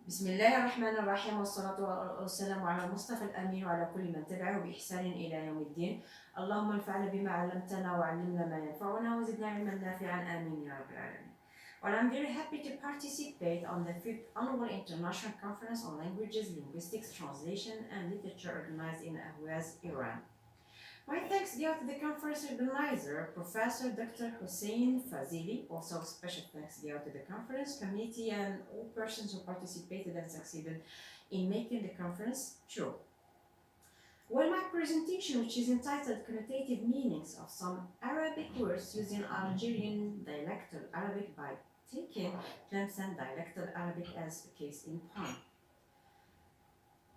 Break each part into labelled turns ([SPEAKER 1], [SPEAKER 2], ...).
[SPEAKER 1] بسم الله الرحمن الرحيم والصلاة والسلام على المصطفى الأمين وعلى كل من تبعه بإحسان إلى يوم الدين. اللهم انفعنا بما علمتنا وعلمنا ما ينفعنا وزدنا علما نافعا آمين يا رب العالمين. Well, I'm very happy to participate on the 5th Annual International Conference on Languages, Linguistics, Translation and Literature organized in Ahwaz, Iran. My thanks go to the conference organizer, Professor Dr. Hussein Fazili. Also special thanks go to the conference committee and all persons who participated and succeeded in making the conference true. Well, my presentation, which is entitled Connotative Meanings of Some Arabic Words Using Algerian Dialectal Arabic by taking Tlemcen Dialectal Arabic as a case in point.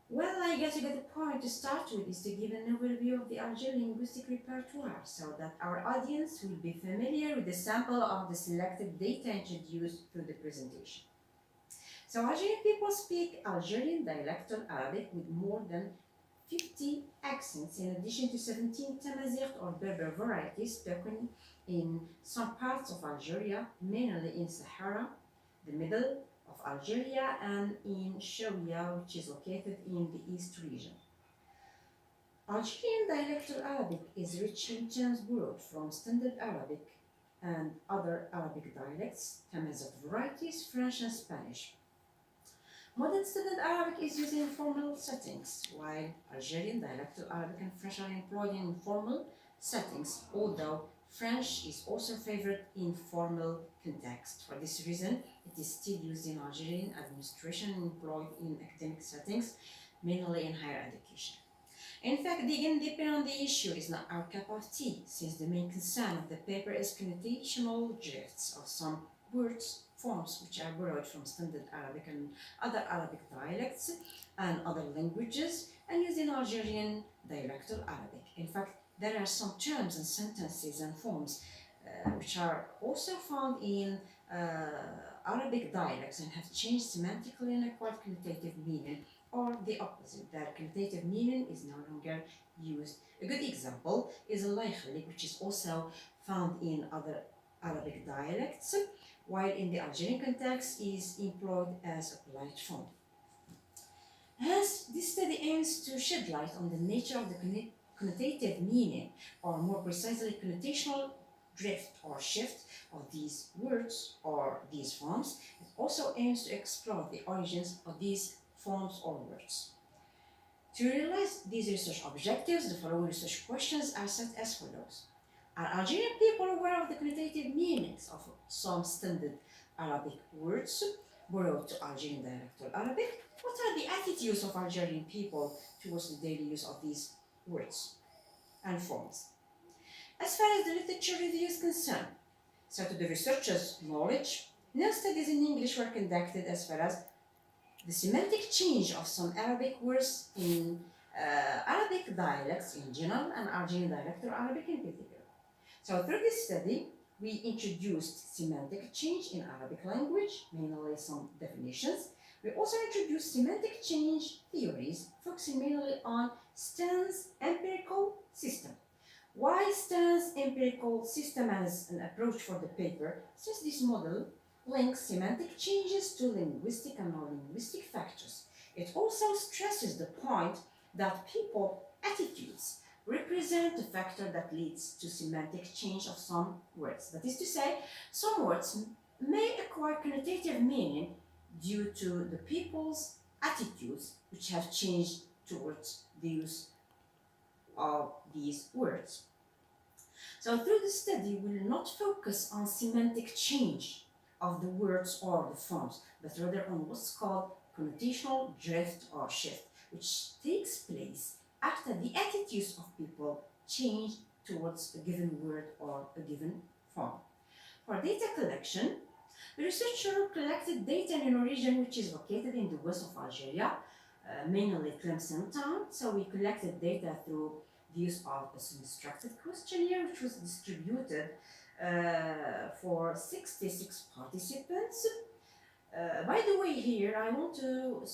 [SPEAKER 1] Well, I guess the point to start with is to give an overview of the Algerian linguistic repertoire so that our audience will be familiar with the sample of the selected data introduced through the presentation. So Algerian people speak Algerian dialectal Arabic with more than 50 accents in addition to 17 Tamazight or Berber varieties spoken in some parts of Algeria, mainly in Sahara, the middle of Algeria, and in Shawia, which is located in the East region. Algerian dialectal Arabic is rich in terms borrowed from Standard Arabic and other Arabic dialects, Tamazight varieties, French and Spanish. Modern Standard Arabic is used in formal settings, while Algerian dialectal Arabic and French are employed in informal settings, although French is also favored in formal context. For this reason, it is still used in Algerian administration and employed in academic settings, mainly in higher education. In fact, digging deeper on the issue is not our cup of tea, since the main concern of the paper is connotational drifts of some words, forms which are borrowed from Standard Arabic and other Arabic dialects and other languages and used in Algerian dialectal Arabic. In fact, there are some terms and sentences and forms which are also found in Arabic dialects and have changed semantically and acquired connotative meaning, or the opposite, that connotative meaning is no longer used. A good example is al-laykhalik, which is also found in other Arabic dialects, while in the Algerian context is employed as a polite form. Hence, this study aims to shed light on the nature of the connotative meaning, or more precisely connotational drift or shift of these words or these forms. It also aims to explore the origins of these forms or words. To realize these research objectives, the following research questions are set as follows. Are Algerian people aware of the connotative meanings of some Standard Arabic words borrowed to Algerian dialectal Arabic? What are the attitudes of Algerian people towards the daily use of these words and forms? As far as the literature review is concerned, so to the researchers' knowledge, no studies in English were conducted as far as the semantic change of some Arabic words in Arabic dialects in general and Algerian dialectal Arabic in particular. So through this study, we introduced semantic change in Arabic language, mainly some definitions. We also introduced semantic change theories, focusing mainly on Stan's empirical system. Why Stan's empirical system as an approach for the paper? Since this model links semantic changes to linguistic and non-linguistic factors. It also stresses the point that people attitudes represent a factor that leads to semantic change of some words. That is to say, some words may acquire connotative meaning due to the people's attitudes which have changed towards the use of these words. So through the study, we will not focus on semantic change of the words or the forms, but rather on what's called connotational drift or shift, which takes place after the attitudes of people change towards a given word or a given form. For data collection, the researcher collected data in a region which is located in the west of Algeria, mainly Tlemcen town. So we collected data through the use of a semi-structured questionnaire which was distributed for 66 participants. By the way, here I want to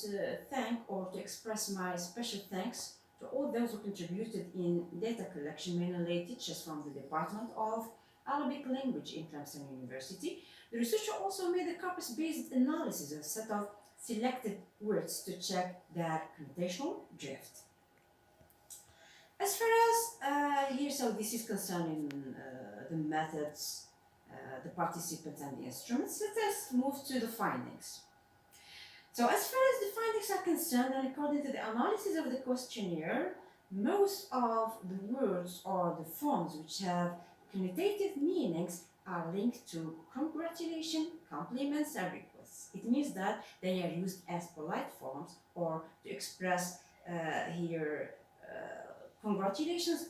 [SPEAKER 1] thank or to express my special thanks to all those who contributed in data collection, mainly teachers from the Department of Arabic Language in Tlemcen University. The researcher also made a corpus-based analysis of a set of selected words to check their connotational drift. As far as here, so this is concerning the methods, the participants and the instruments. Let us move to the findings. So as far as the findings are concerned, and according to the analysis of the questionnaire, most of the words or the forms which have connotative meanings are linked to congratulation, compliments, and requests. It means that they are used as polite forms or to express here congratulations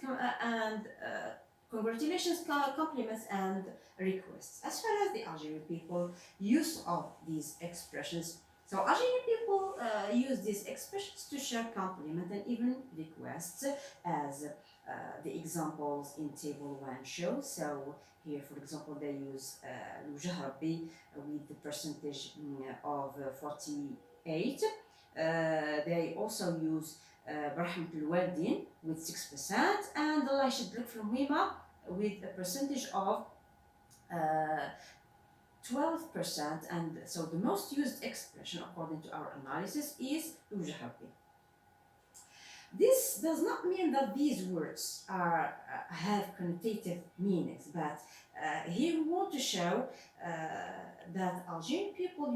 [SPEAKER 1] compliments, and requests. As far as the Algerian people use of these expressions, so Algerian people use these expressions to share compliment and even requests, as the examples in table 1 show. So here, for example, they use Lujahabi with the percentage of 48. They also use Barhamat al-Walidin with 6%, and Allah Yashadlak from Wima with a percentage of 12%. And so the most used expression according to our analysis is Lujahabi. This does not mean that these words have connotative meanings, but here we want to show that Algerian people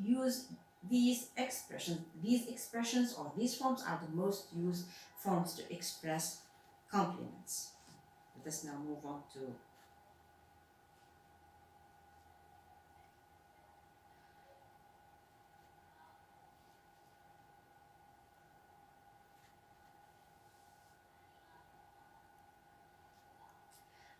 [SPEAKER 1] use these expressions or these forms are the most used forms to express compliments. Let us now move on to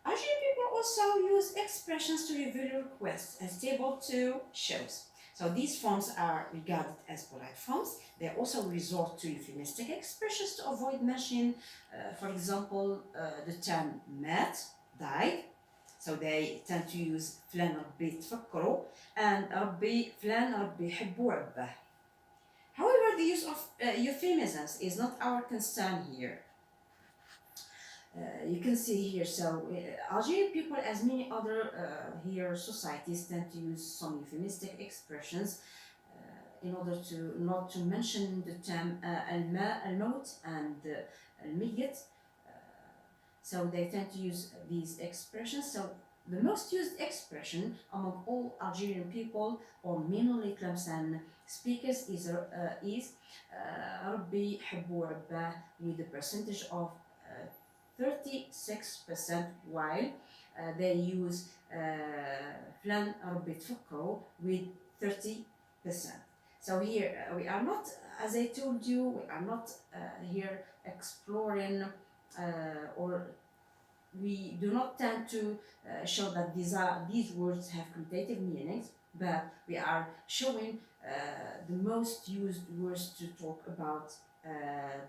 [SPEAKER 1] Algerian people also use expressions to reveal requests, as table 2 shows. So these forms are regarded as polite forms. They also resort to euphemistic expressions to avoid mentioning, for example, the term mat, died. So they tend to use فلان ربي تفكروا and ربي فلان ربي يحبوا عباه. However, the use of euphemisms is not our concern here. You can see here, so Algerian people, as many other here societies, tend to use some euphemistic expressions in order to not to mention the term al-maut and al-miyat. So they tend to use these expressions. So the most used expression among all Algerian people or mainly Tlemcen speakers is ربي يحبوا عباه with the percentage of 36%, while they use فلان ربي تفكروا with 30%. So here we are not, as I told you, we are not here exploring or we do not tend to show that these words have connotative meanings, but we are showing the most used words to talk about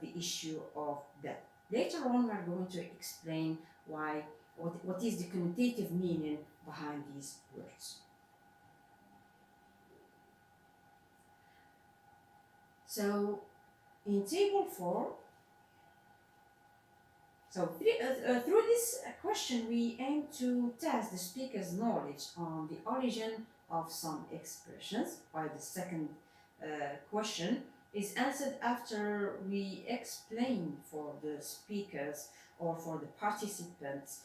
[SPEAKER 1] the issue of death. Later on, we are going to explain what is the connotative meaning behind these words. So, in table 4, through this question, we aim to test the speaker's knowledge on the origin of some expressions, while the second question is answered after we explain for the speakers or for the participants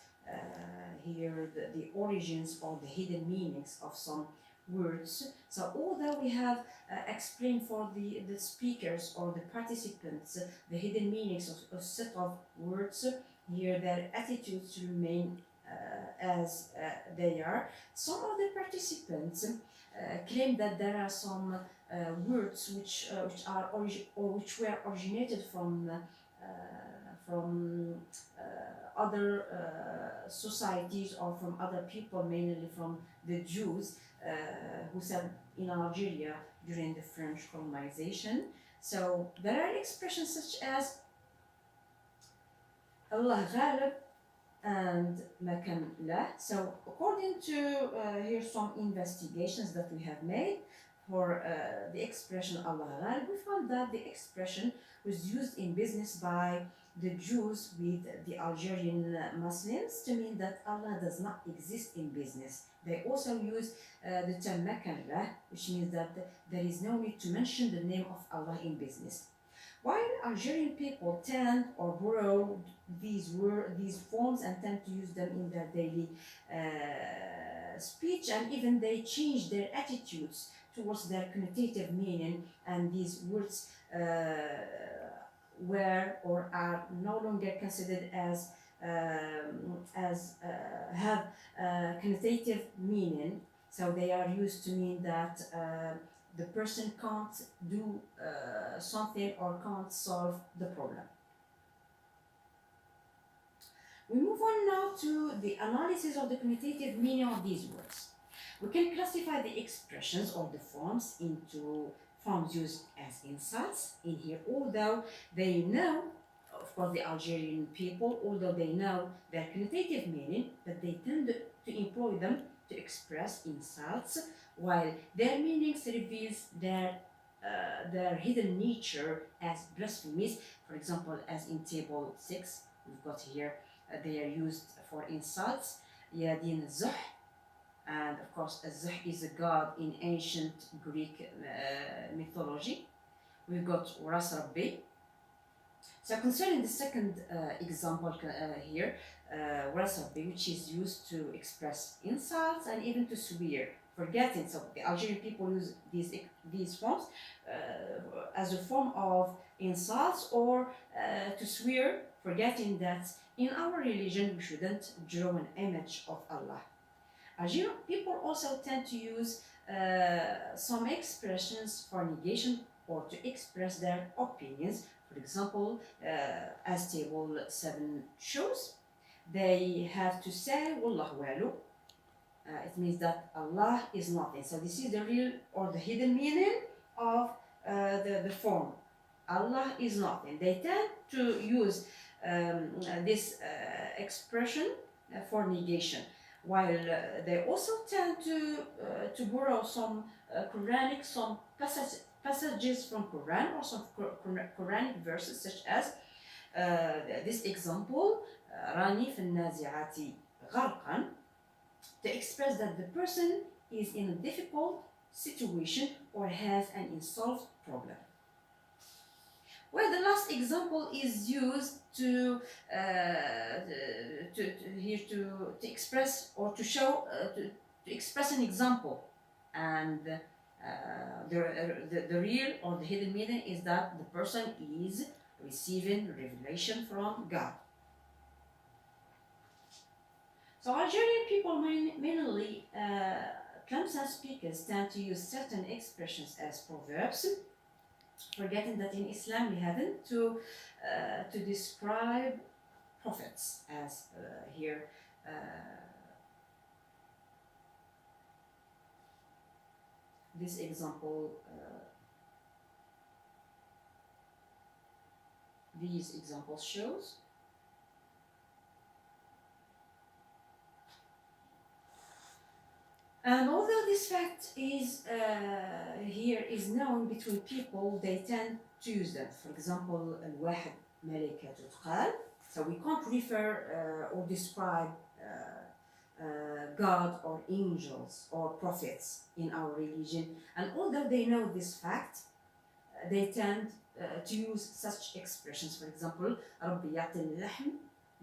[SPEAKER 1] here the origins or the hidden meanings of some words. So although we have explained for the speakers or the participants the hidden meanings of a set of words, here their attitudes remain as they are. Some of the participants claim that there are some words which were originated from other societies or from other people, mainly from the Jews who settled in Algeria during the French colonization. So there are expressions such as Allah Ghalib and Makan La. So according to here some investigations that we have made, for the expression Allah Ghalib, we found that the expression was used in business by the Jews with the Algerian Muslims to mean that Allah does not exist in business. They also use the term makanlah, which means that there is no need to mention the name of Allah in business. While Algerian people tend or borrow these forms and tend to use them in their daily speech, and even they change their attitudes towards their connotative meaning, and these words were or are no longer considered as have connotative meaning. So they are used to mean that the person can't do something or can't solve the problem. We move on now to the analysis of the connotative meaning of these words. We can classify the expressions or the forms into forms used as insults in here, although they know, of course, the Algerian people, although they know their connotative meaning, but they tend to employ them to express insults, while their meanings reveals their hidden nature as blasphemies. For example, as in table 6, we've got here, they are used for insults. Yadin Zuh, and of course, Zuh is a god in ancient Greek mythology. We've got Ras Rabbi. So concerning the second example here, Ras Rabbi, which is used to express insults and even to swear, forgetting. So the Algerian people use these forms as a form of insults or to swear, forgetting that in our religion we shouldn't draw an image of Allah. Algerian people also tend to use some expressions for negation or to express their opinions. For example, as table 7 shows, they have to say Wallahu walu. It means that Allah is nothing. So this is the real or the hidden meaning of the form. Allah is nothing. They tend to use this expression for negation, while they also tend to borrow some Quranic, some passages from Quran or some Quranic verses, such as this example, Rani fi nazi'ati gharqan, to express that the person is in a difficult situation or has an unsolved problem. Well, the last example is used to express or to show to express an example, and the real or the hidden meaning is that the person is receiving revelation from God. So Algerian people, mainly Tlemcen speakers, tend to use certain expressions as proverbs, forgetting that in Islam we haven't to describe prophets as here. This example, these examples shows. And although this fact is here is known between people, they tend to use them. For example, al-wahid malaikatu tqal. So we can't refer or describe God or angels or prophets in our religion. And although they know this fact, they tend to use such expressions. For example, ربي يعطي اللحم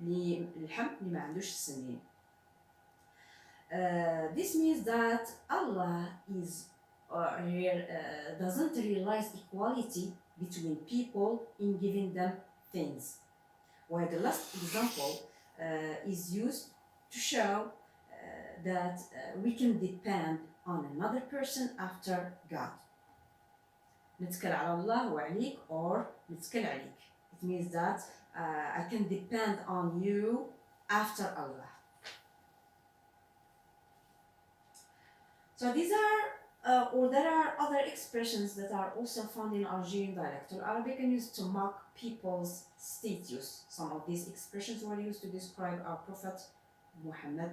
[SPEAKER 1] للحم اللي ما عندوش السنين. This means that Allah is doesn't realize equality between people in giving them things. While the last example is used to show that we can depend on another person after God. نتكل على الله وعليك or نتكل عليك. It means that I can depend on you after Allah. So these are, or there are other expressions that are also found in Algerian dialect or Arabic and used to mock people's status. Some of these expressions were used to describe our Prophet Muhammad.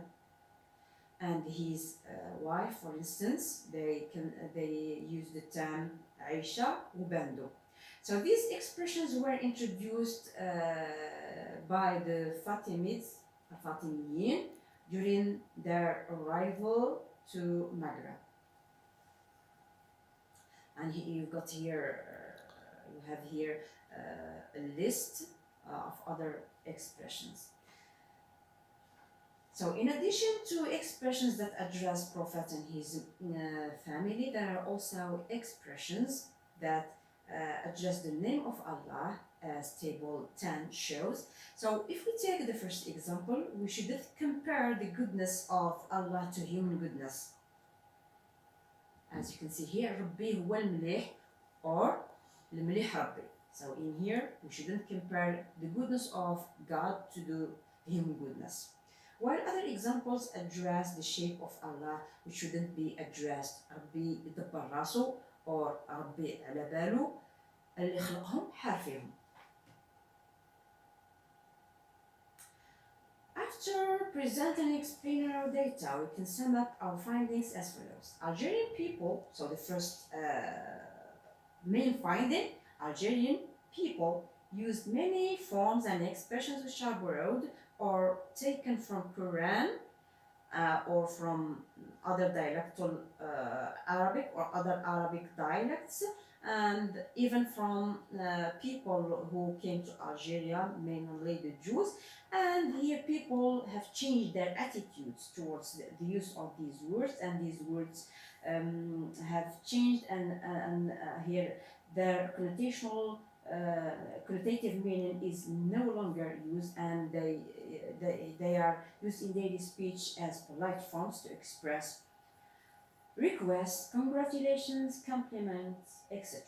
[SPEAKER 1] and his wife, for instance, they use the term Aisha وبندو. So these expressions were introduced by the Fatimiyin during their arrival to Maghreb. And you got here, you have here a list of other expressions. So in addition to expressions that address Prophet and his family, there are also expressions that address the name of Allah, as table 10 shows. So if we take the first example, we should compare the goodness of Allah to human goodness. As you can see here, Rabbi huwa al-Malih, or al-Malih Rabbi. So in here, we shouldn't compare the goodness of God to the human goodness. While other examples address the shape of Allah, which shouldn't be addressed Rabbi يدبر راسه or Rabbi على باله اللي خلقهم حارفهم. After presenting and explaining our data, we can sum up our findings as follows. Algerian people, so the first main finding, Algerian people used many forms and expressions which are borrowed or taken from Quran or from other dialectal Arabic or other Arabic dialects, and even from people who came to Algeria, mainly the Jews. And here people have changed their attitudes towards the use of these words, and these words have changed, and here their connotative meaning is no longer used, and they are used in daily speech as polite forms to express requests, congratulations, compliments, etc.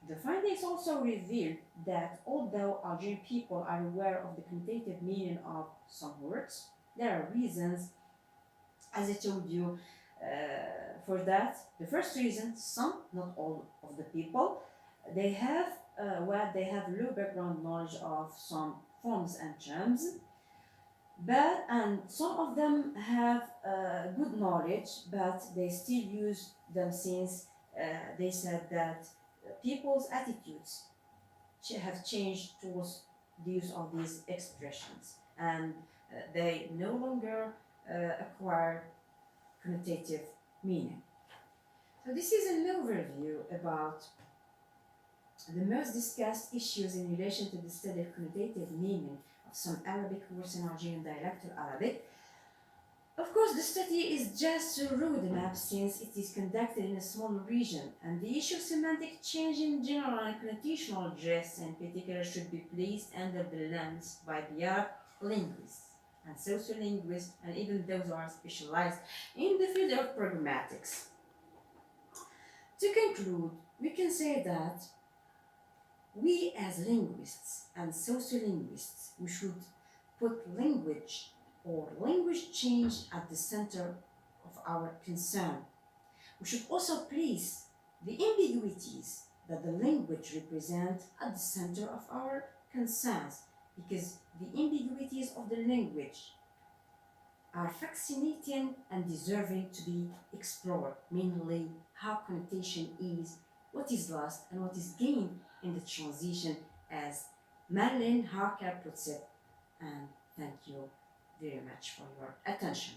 [SPEAKER 1] The findings also reveal that although Algerian people are aware of the connotative meaning of some words, there are reasons, as I told you, for that. The first reason, some, not all of the people, they have low background knowledge of some forms and terms, and some of them have good knowledge, but they still use them since they said that people's attitudes have changed towards the use of these expressions, and they no longer acquire connotative meaning. So this is an overview about the most discussed issues in relation to the study of connotative meaning of some Arabic words in Algerian dialectal Arabic. Of course, the study is just a roadmap since it is conducted in a small region, and the issue of semantic change in general and connotational drifts in particular should be placed under the lens by the Arab linguists and sociolinguists, and even those who are specialized in the field of pragmatics. To conclude, we can say that we as linguists and sociolinguists, we should put language or language change at the center of our concern. We should also place the ambiguities that the language represents at the center of our concerns, because the ambiguities of the language are fascinating and deserving to be explored, mainly how connotation is, what is lost and what is gained in the transition, as Marlene Harker puts it. And thank you very much for your attention.